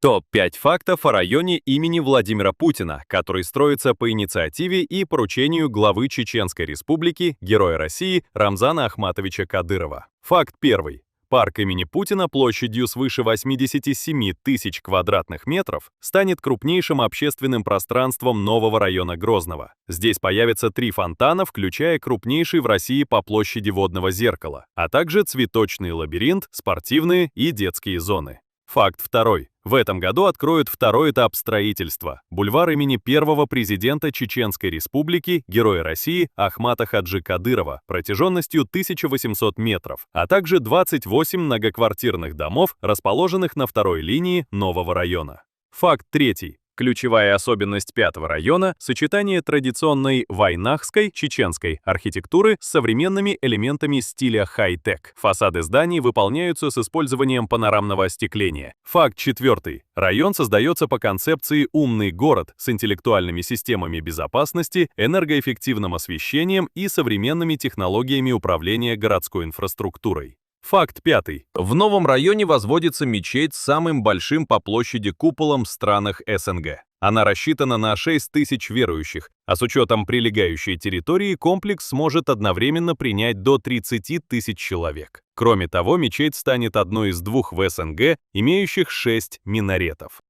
Топ-5 фактов о районе имени Владимира Путина, который строится по инициативе и поручению главы Чеченской Республики, Героя России Рамзана Ахматовича Кадырова. Факт первый. Парк имени Путина площадью свыше 87 тысяч квадратных метров станет крупнейшим общественным пространством нового района Грозного. Здесь появятся 3 фонтана, включая крупнейший в России по площади водного зеркала, а также цветочный лабиринт, спортивные и детские зоны. Факт второй. В этом году откроют второй этап строительства – бульвар имени первого президента Чеченской Республики, Героя России Ахмата Хаджи Кадырова протяженностью 1800 метров, а также 28 многоквартирных домов, расположенных на второй линии нового района. Факт третий. Ключевая особенность 5-го района – сочетание традиционной вайнахской чеченской архитектуры с современными элементами стиля хай-тек. Фасады зданий выполняются с использованием панорамного остекления. Факт четвертый. Район создается по концепции «умный город» с интеллектуальными системами безопасности, энергоэффективным освещением и современными технологиями управления городской инфраструктурой. Факт пятый. В новом районе возводится мечеть с самым большим по площади куполом в странах СНГ. Она рассчитана на 6 тысяч верующих, а с учетом прилегающей территории комплекс сможет одновременно принять до 30 тысяч человек. Кроме того, мечеть станет одной из 2 в СНГ, имеющих 6 минаретов.